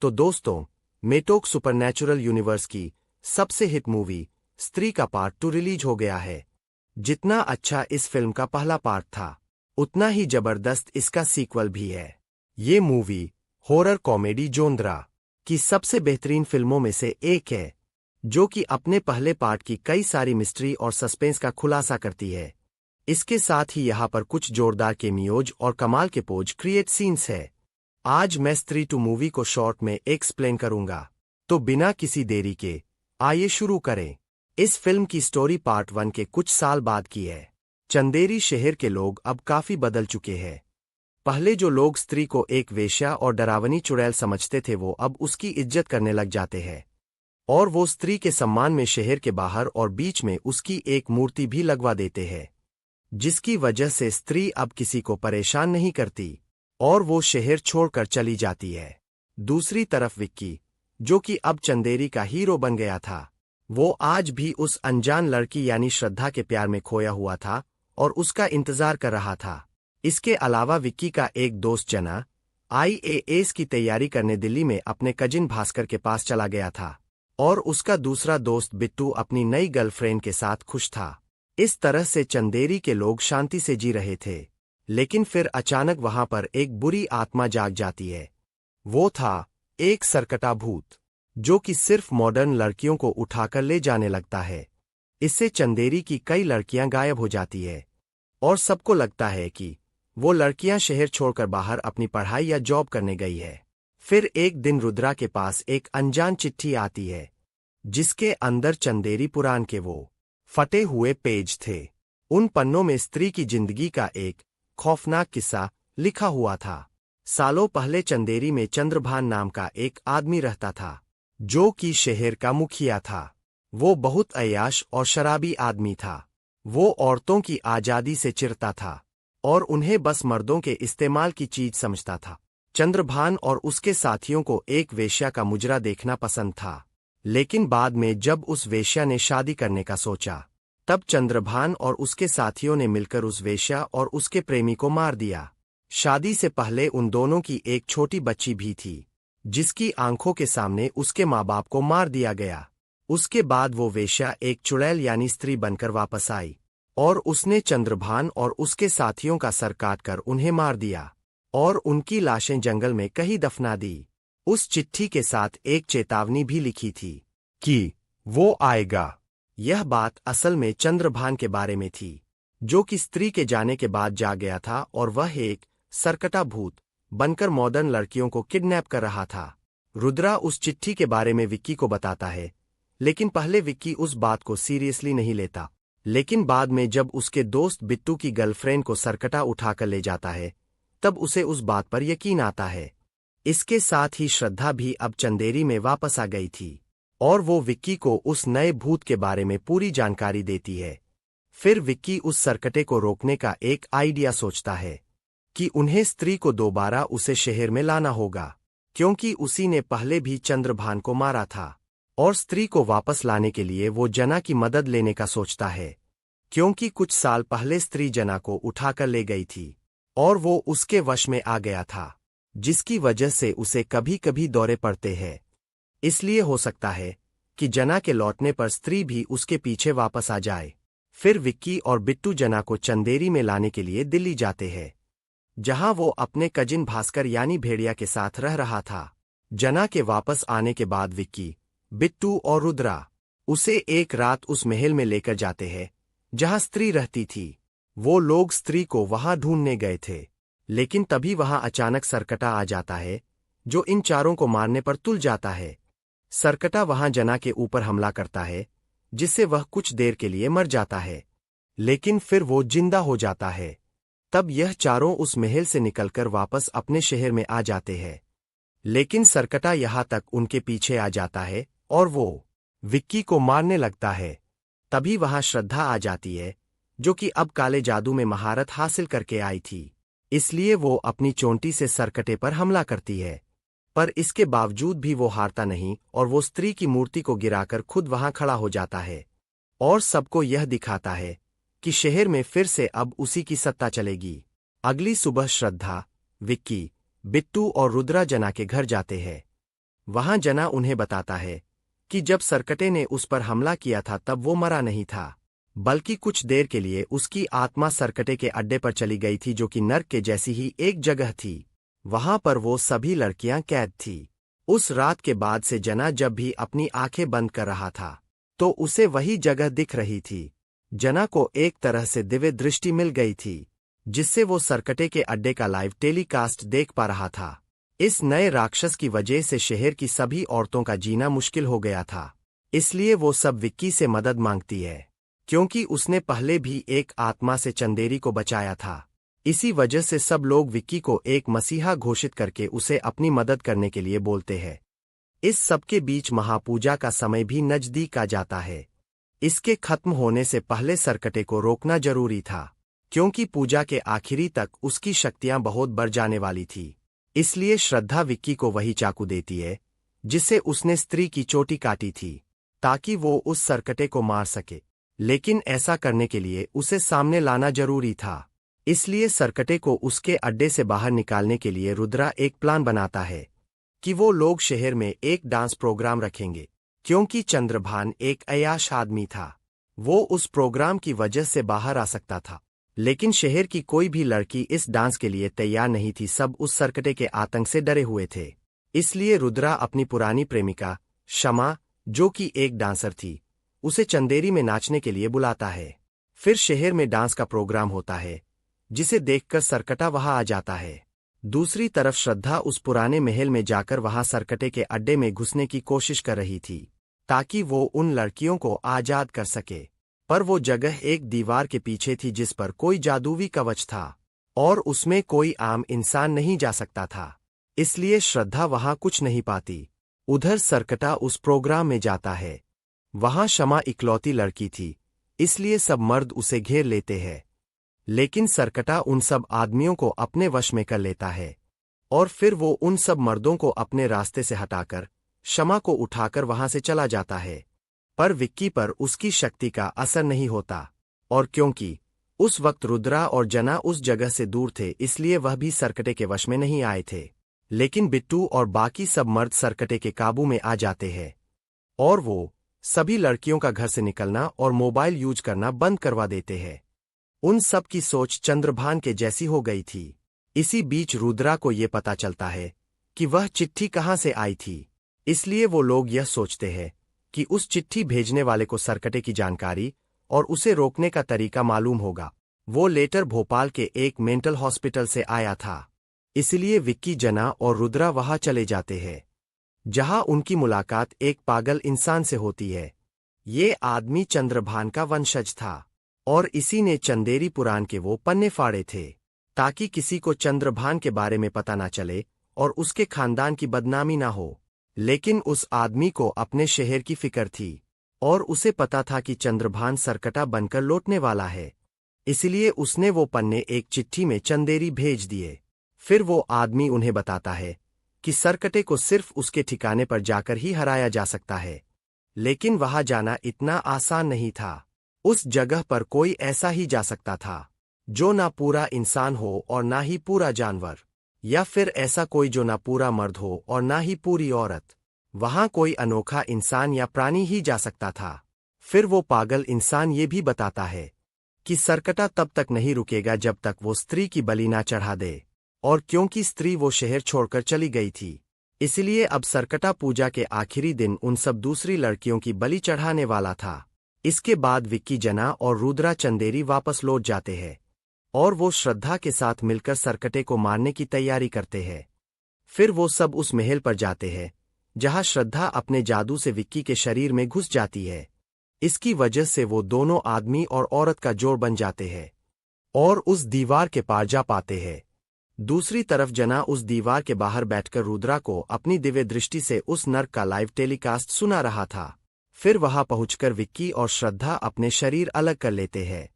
तो दोस्तों, मेटोक supernatural universe की सबसे हिट मूवी स्त्री का पार्ट 2 रिलीज हो गया है। जितना अच्छा इस फिल्म का पहला पार्ट था, उतना ही जबरदस्त इसका सीक्वल भी है। ये मूवी हॉरर कॉमेडी जोनरा की सबसे बेहतरीन फिल्मों में से एक है, जो कि अपने पहले पार्ट की कई सारी मिस्ट्री और सस्पेंस का खुलासा करती है। इसके साथ ही यहाँ पर कुछ जोरदार केमियोज और कमाल के पोज क्रिएट सीन्स है। आज मैं स्त्री 2 मूवी को शॉर्ट में एक्सप्लेन करूंगा, तो बिना किसी देरी के आइए शुरू करें। इस फिल्म की स्टोरी पार्ट 1 के कुछ साल बाद की है। चंदेरी शहर के लोग अब काफी बदल चुके हैं। पहले जो लोग स्त्री को एक वेश्या और डरावनी चुड़ैल समझते थे, वो अब उसकी इज्जत करने लग जाते हैं, और वो स्त्री के सम्मान में शहर के बाहर और बीच में उसकी एक मूर्ति भी लगवा देते हैं, जिसकी वजह से स्त्री अब किसी को परेशान नहीं करती और वो शहर छोड़कर चली जाती है। दूसरी तरफ विक्की, जो कि अब चंदेरी का हीरो बन गया था, वो आज भी उस अनजान लड़की यानी श्रद्धा के प्यार में खोया हुआ था और उसका इंतजार कर रहा था। इसके अलावा विक्की का एक दोस्त जना आईएएस की तैयारी करने दिल्ली में अपने कजिन भास्कर के पास चला गया था, और उसका दूसरा दोस्त बिट्टू अपनी नई गर्लफ्रेंड के साथ खुश था। इस तरह से चंदेरी के लोग शांति से जी रहे थे, लेकिन फिर अचानक वहां पर एक बुरी आत्मा जाग जाती है। वो था एक सरकटा भूत, जो कि सिर्फ मॉडर्न लड़कियों को उठाकर ले जाने लगता है। इससे चंदेरी की कई लड़कियां गायब हो जाती है, और सबको लगता है कि वो लड़कियां शहर छोड़कर बाहर अपनी पढ़ाई या जॉब करने गई है। फिर एक दिन रुद्रा के पास एक अनजान चिट्ठी आती है, जिसके अंदर चंदेरी पुराण के वो फटे हुए पेज थे। उन पन्नों में स्त्री की जिंदगी का एक खौफनाक किस्सा लिखा हुआ था। सालों पहले चंदेरी में चंद्रभान नाम का एक आदमी रहता था, जो कि शहर का मुखिया था। वो बहुत अय्याश और शराबी आदमी था। वो औरतों की आजादी से चिढ़ता था और उन्हें बस मर्दों के इस्तेमाल की चीज समझता था। चंद्रभान और उसके साथियों को एक वेश्या का मुजरा देखना पसंद था, लेकिन बाद में जब उस वेश्या ने शादी करने का सोचा, तब चंद्रभान और उसके साथियों ने मिलकर उस वेश्या और उसके प्रेमी को मार दिया। शादी से पहले उन दोनों की एक छोटी बच्ची भी थी, जिसकी आंखों के सामने उसके माँ बाप को मार दिया गया। उसके बाद वो वेश्या एक चुड़ैल यानी स्त्री बनकर वापस आई, और उसने चंद्रभान और उसके साथियों का सर काटकर उन्हें मार दिया और उनकी लाशें जंगल में कहीं दफना दी। उस चिट्ठी के साथ एक चेतावनी भी लिखी थी कि वो आएगा। यह बात असल में चंद्रभान के बारे में थी, जो कि स्त्री के जाने के बाद जाग गया था, और वह एक सरकटा भूत बनकर मॉडर्न लड़कियों को किडनैप कर रहा था। रुद्रा उस चिट्ठी के बारे में विक्की को बताता है, लेकिन पहले विक्की उस बात को सीरियसली नहीं लेता। लेकिन बाद में जब उसके दोस्त बिट्टू की गर्लफ्रेंड को सरकटा उठाकर ले जाता है, तब उसे उस बात पर यकीन आता है। इसके साथ ही श्रद्धा भी अब चंदेरी में वापस आ गई थी, और वो विक्की को उस नए भूत के बारे में पूरी जानकारी देती है। फिर विक्की उस सरकटे को रोकने का एक आइडिया सोचता है कि उन्हें स्त्री को दोबारा उसे शहर में लाना होगा, क्योंकि उसी ने पहले भी चंद्रभान को मारा था। और स्त्री को वापस लाने के लिए वो जना की मदद लेने का सोचता है, क्योंकि कुछ साल पहले स्त्री जना को उठाकर ले गई थी और वो उसके वश में आ गया था, जिसकी वजह से उसे कभी कभी दौरे पड़ते हैं। इसलिए हो सकता है कि जना के लौटने पर स्त्री भी उसके पीछे वापस आ जाए। फिर विक्की और बिट्टू जना को चंदेरी में लाने के लिए दिल्ली जाते हैं, जहां वो अपने कजिन भास्कर यानी भेड़िया के साथ रह रहा था। जना के वापस आने के बाद विक्की, बिट्टू और रुद्रा उसे एक रात उस महल में लेकर जाते हैं जहां स्त्री रहती थी। वो लोग स्त्री को वहां ढूंढने गए थे, लेकिन तभी वहां अचानक सरकटा आ जाता है, जो इन चारों को मारने पर तुल जाता है। सरकटा वहां जना के ऊपर हमला करता है, जिससे वह कुछ देर के लिए मर जाता है, लेकिन फिर वो जिंदा हो जाता है। तब यह चारों उस महल से निकलकर वापस अपने शहर में आ जाते हैं, लेकिन सरकटा यहां तक उनके पीछे आ जाता है और वो विक्की को मारने लगता है। तभी वहां श्रद्धा आ जाती है, जो कि अब काले जादू में महारत हासिल करके आई थी। इसलिए वो अपनी चोंटी से सरकटे पर हमला करती है, पर इसके बावजूद भी वो हारता नहीं और वो स्त्री की मूर्ति को गिराकर खुद वहां खड़ा हो जाता है और सबको यह दिखाता है कि शहर में फिर से अब उसी की सत्ता चलेगी। अगली सुबह श्रद्धा, विक्की, बिट्टू और रुद्रा जना के घर जाते हैं, वहां जना उन्हें बताता है कि जब सरकटे ने उस पर हमला किया था तब वो मरा नहीं था, बल्कि कुछ देर के लिए उसकी आत्मा सरकटे के अड्डे पर चली गई थी, जो कि नर्क के जैसी ही एक जगह थी। वहां पर वो सभी लड़कियां कैद थी। उस रात के बाद से जना जब भी अपनी आंखें बंद कर रहा था तो उसे वही जगह दिख रही थी। जना को एक तरह से दिव्य दृष्टि मिल गई थी, जिससे वो सरकटे के अड्डे का लाइव टेलीकास्ट देख पा रहा था। इस नए राक्षस की वजह से शहर की सभी औरतों का जीना मुश्किल हो गया था। इसलिए वो सब विक्की से मदद मांगती है, क्योंकि उसने पहले भी एक आत्मा से चंदेरी को बचाया था। इसी वजह से सब लोग विक्की को एक मसीहा घोषित करके उसे अपनी मदद करने के लिए बोलते हैं। इस सबके बीच महापूजा का समय भी नजदीक आ जाता है। इसके खत्म होने से पहले सरकटे को रोकना जरूरी था, क्योंकि पूजा के आखिरी तक उसकी शक्तियां बहुत बढ़ जाने वाली थी। इसलिए श्रद्धा विक्की को वही चाकू देती है जिससे उसने स्त्री की चोटी काटी थी, ताकि वो उस सरकटे को मार सके। लेकिन ऐसा करने के लिए उसे सामने लाना जरूरी था। इसलिए सरकटे को उसके अड्डे से बाहर निकालने के लिए रुद्रा एक प्लान बनाता है कि वो लोग शहर में एक डांस प्रोग्राम रखेंगे, क्योंकि चंद्रभान एक अय्याश आदमी था। वो उस प्रोग्राम की वजह से बाहर आ सकता था, लेकिन शहर की कोई भी लड़की इस डांस के लिए तैयार नहीं थी। सब उस सरकटे के आतंक से डरे हुए थे। इसलिए रुद्रा अपनी पुरानी प्रेमिका शमा, जो कि एक डांसर थी, उसे चंदेरी में नाचने के लिए बुलाता है। फिर शहर में डांस का प्रोग्राम होता है, जिसे देखकर सरकटा वहां आ जाता है। दूसरी तरफ श्रद्धा उस पुराने महल में जाकर वहां सरकटे के अड्डे में घुसने की कोशिश कर रही थी, ताकि वो उन लड़कियों को आजाद कर सके। पर वो जगह एक दीवार के पीछे थी जिस पर कोई जादुई कवच था, और उसमें कोई आम इंसान नहीं जा सकता था। इसलिए श्रद्धा वहां कुछ नहीं पाती। उधर सरकटा उस प्रोग्राम में जाता है। वहां शमा इकलौती लड़की थी, इसलिए सब मर्द उसे घेर लेते हैं। लेकिन सरकटा उन सब आदमियों को अपने वश में कर लेता है, और फिर वो उन सब मर्दों को अपने रास्ते से हटाकर शमा को उठाकर वहां से चला जाता है। पर विक्की पर उसकी शक्ति का असर नहीं होता, और क्योंकि उस वक्त रुद्रा और जना उस जगह से दूर थे, इसलिए वह भी सरकटे के वश में नहीं आए थे। लेकिन बिट्टू और बाकी सब मर्द सरकटे के काबू में आ जाते हैं, और वो सभी लड़कियों का घर से निकलना और मोबाइल यूज करना बंद करवा देते हैं। उन सब की सोच चंद्रभान के जैसी हो गई थी। इसी बीच रुद्रा को ये पता चलता है कि वह चिट्ठी कहाँ से आई थी। इसलिए वो लोग यह सोचते हैं कि उस चिट्ठी भेजने वाले को सरकटे की जानकारी और उसे रोकने का तरीका मालूम होगा। वो लेटर भोपाल के एक मेंटल हॉस्पिटल से आया था। इसलिए विक्की, जना और रुद्रा वहां चले जाते हैं, जहां उनकी मुलाकात एक पागल इंसान से होती है। ये आदमी चंद्रभान का वंशज था, और इसी ने चंदेरी पुराण के वो पन्ने फाड़े थे, ताकि किसी को चंद्रभान के बारे में पता ना चले और उसके खानदान की बदनामी ना हो। लेकिन उस आदमी को अपने शहर की फिक्र थी, और उसे पता था कि चंद्रभान सरकटा बनकर लौटने वाला है। इसलिए उसने वो पन्ने एक चिट्ठी में चंदेरी भेज दिए। फिर वो आदमी उन्हें बताता है कि सरकटे को सिर्फ उसके ठिकाने पर जाकर ही हराया जा सकता है। लेकिन वहां जाना इतना आसान नहीं था। उस जगह पर कोई ऐसा ही जा सकता था जो ना पूरा इंसान हो और ना ही पूरा जानवर, या फिर ऐसा कोई जो ना पूरा मर्द हो और ना ही पूरी औरत। वहां कोई अनोखा इंसान या प्राणी ही जा सकता था। फिर वो पागल इंसान ये भी बताता है कि सरकटा तब तक नहीं रुकेगा जब तक वो स्त्री की बलि ना चढ़ा दे, और क्योंकि स्त्री वो शहर छोड़कर चली गई थी, इसलिए अब सरकटा पूजा के आखिरी दिन उन सब दूसरी लड़कियों की बलि चढ़ाने वाला था। इसके बाद विक्की, जना और रुद्रा चंदेरी वापस लौट जाते हैं, और वो श्रद्धा के साथ मिलकर सरकटे को मारने की तैयारी करते हैं। फिर वो सब उस महल पर जाते हैं जहां श्रद्धा अपने जादू से विक्की के शरीर में घुस जाती है। इसकी वजह से वो दोनों आदमी और औरत का जोड़ बन जाते हैं और उस दीवार के पार जा पाते हैं। दूसरी तरफ जना उस दीवार के बाहर बैठकर रुद्रा को अपनी दिव्य दृष्टि से उस नर्क का लाइव टेलीकास्ट सुना रहा था। फिर वहां पहुंचकर विक्की और श्रद्धा अपने शरीर अलग कर लेते हैं।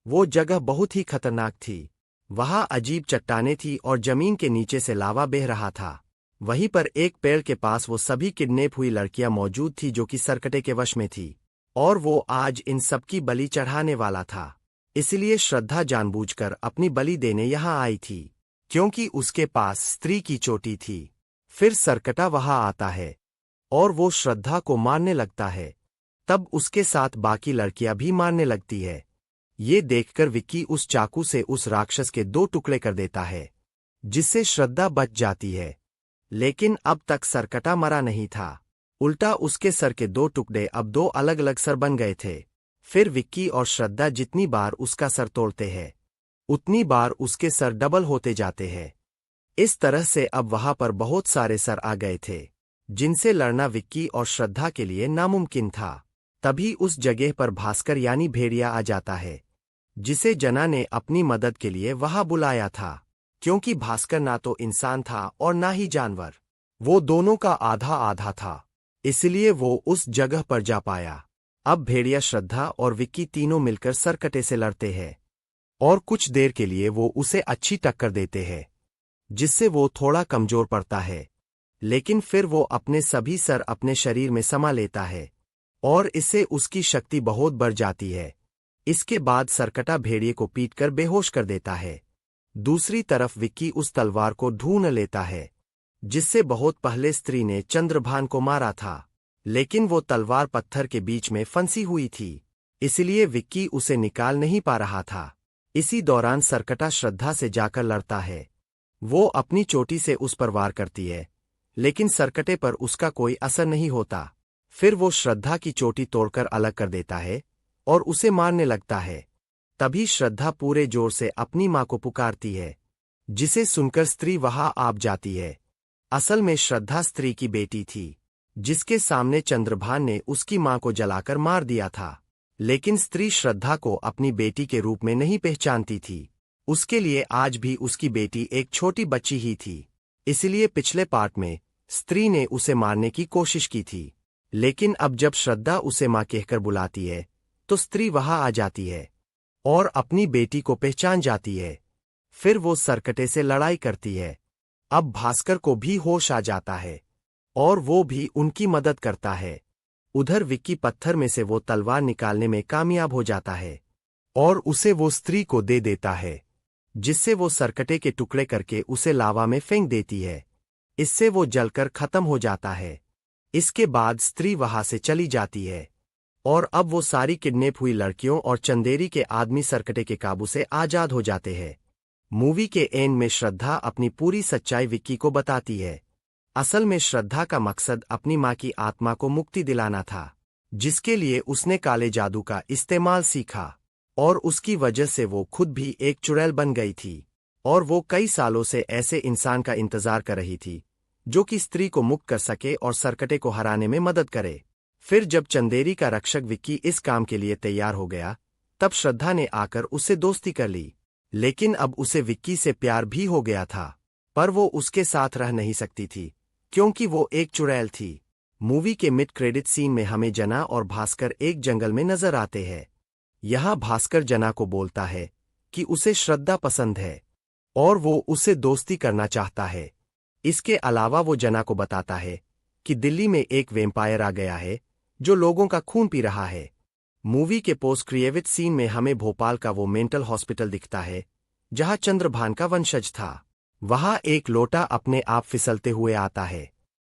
वो जगह बहुत ही खतरनाक थी। वहां अजीब चट्टानें थी और जमीन के नीचे से लावा बह रहा था। वहीं पर एक पेड़ के पास वो सभी किडनैप हुई लड़कियां मौजूद थी जो कि सरकटे के वश में थी, और वो आज इन सबकी बलि चढ़ाने वाला था। इसलिए श्रद्धा जानबूझकर अपनी बलि देने यहां आई थी, क्योंकि उसके पास स्त्री की चोटी थी। फिर सरकटा वहां आता है और वो श्रद्धा को मारने लगता है। तब उसके साथ बाकी लड़कियां भी मारने लगती है। ये देखकर विक्की उस चाकू से उस राक्षस के 2 टुकड़े कर देता है, जिससे श्रद्धा बच जाती है। लेकिन अब तक सरकटा मरा नहीं था। उल्टा उसके सर के 2 टुकड़े अब 2 अलग अलग सर बन गए थे। फिर विक्की और श्रद्धा जितनी बार उसका सर तोड़ते हैं, उतनी बार उसके सर डबल होते जाते हैं। इस तरह से अब वहां पर बहुत सारे सर आ गए थे, जिनसे लड़ना विक्की और श्रद्धा के लिए नामुमकिन था। तभी उस जगह पर भास्कर यानी भेड़िया आ जाता है, जिसे जना ने अपनी मदद के लिए वहां बुलाया था। क्योंकि भास्कर ना तो इंसान था और ना ही जानवर, वो दोनों का आधा आधा था, इसलिए वो उस जगह पर जा पाया। अब भेड़िया, श्रद्धा और विक्की तीनों मिलकर सरकटे से लड़ते हैं और कुछ देर के लिए वो उसे अच्छी टक्कर देते हैं, जिससे वो थोड़ा कमजोर पड़ता है। लेकिन फिर वो अपने सभी सर अपने शरीर में समा लेता है और इससे उसकी शक्ति बहुत बढ़ जाती है। इसके बाद सरकटा भेड़िए को पीटकर बेहोश कर देता है। दूसरी तरफ विक्की उस तलवार को ढूंढ लेता है, जिससे बहुत पहले स्त्री ने चंद्रभान को मारा था। लेकिन वो तलवार पत्थर के बीच में फंसी हुई थी, इसलिए विक्की उसे निकाल नहीं पा रहा था। इसी दौरान सरकटा श्रद्धा से जाकर लड़ता है। वो अपनी चोटी से उस पर वार करती है, लेकिन सरकटे पर उसका कोई असर नहीं होता। फिर वो श्रद्धा की चोटी तोड़कर अलग कर देता है और उसे मारने लगता है। तभी श्रद्धा पूरे जोर से अपनी मां को पुकारती है, जिसे सुनकर स्त्री वहां आ जाती है। असल में श्रद्धा स्त्री की बेटी थी, जिसके सामने चंद्रभान ने उसकी मां को जलाकर मार दिया था। लेकिन स्त्री श्रद्धा को अपनी बेटी के रूप में नहीं पहचानती थी। उसके लिए आज भी उसकी बेटी एक छोटी बच्ची ही थी। इसलिए पिछले पार्ट में स्त्री ने उसे मारने की कोशिश की थी। लेकिन अब जब श्रद्धा उसे मां कहकर बुलाती है, तो स्त्री वहां आ जाती है और अपनी बेटी को पहचान जाती है। फिर वो सरकटे से लड़ाई करती है। अब भास्कर को भी होश आ जाता है और वो भी उनकी मदद करता है। उधर विक्की पत्थर में से वो तलवार निकालने में कामयाब हो जाता है और उसे वो स्त्री को दे देता है, जिससे वो सरकटे के टुकड़े करके उसे लावा में फेंक देती है। इससे वो जलकर खत्म हो जाता है। इसके बाद स्त्री वहां से चली जाती है और अब वो सारी किडनैप हुई लड़कियों और चंदेरी के आदमी सरकटे के काबू से आजाद हो जाते हैं। मूवी के एंड में श्रद्धा अपनी पूरी सच्चाई विक्की को बताती है। असल में श्रद्धा का मकसद अपनी मां की आत्मा को मुक्ति दिलाना था, जिसके लिए उसने काले जादू का इस्तेमाल सीखा और उसकी वजह से वो खुद भी एक चुड़ैल बन गई थी। और वो कई सालों से ऐसे इंसान का इंतजार कर रही थी, जो कि स्त्री को मुक्त कर सके और सरकटे को हराने में मदद करे। फिर जब चंदेरी का रक्षक विक्की इस काम के लिए तैयार हो गया, तब श्रद्धा ने आकर उससे दोस्ती कर ली। लेकिन अब उसे विक्की से प्यार भी हो गया था, पर वो उसके साथ रह नहीं सकती थी, क्योंकि वो एक चुड़ैल थी। मूवी के मिड क्रेडिट सीन में हमें जना और भास्कर एक जंगल में नजर आते हैं। यहाँ भास्कर जना को बोलता है कि उसे श्रद्धा पसंद है और वो उससे दोस्ती करना चाहता है। इसके अलावा वो जना को बताता है कि दिल्ली में एक वेम्पायर आ गया है, जो लोगों का खून पी रहा है। मूवी के पोस्ट क्रेडिट सीन में हमें भोपाल का वो मेंटल हॉस्पिटल दिखता है, जहां चंद्रभान का वंशज था। वहां एक लोटा अपने आप फिसलते हुए आता है,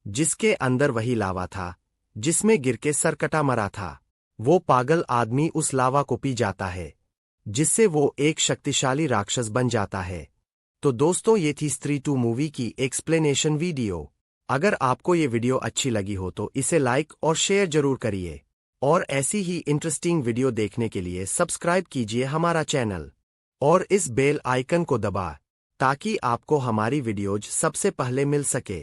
जिसके अंदर वही लावा था जिसमें गिर के सरकटा मरा था। वो पागल आदमी उस लावा को पी जाता है, जिससे वो एक शक्तिशाली राक्षस बन जाता है। तो दोस्तों, ये थी स्त्री 2 मूवी की एक्सप्लेनेशन वीडियो। अगर आपको ये वीडियो अच्छी लगी हो तो इसे लाइक और शेयर जरूर करिए और ऐसी ही इंटरेस्टिंग वीडियो देखने के लिए सब्सक्राइब कीजिए हमारा चैनल और इस बेल आइकन को दबा, ताकि आपको हमारी वीडियोज सबसे पहले मिल सके।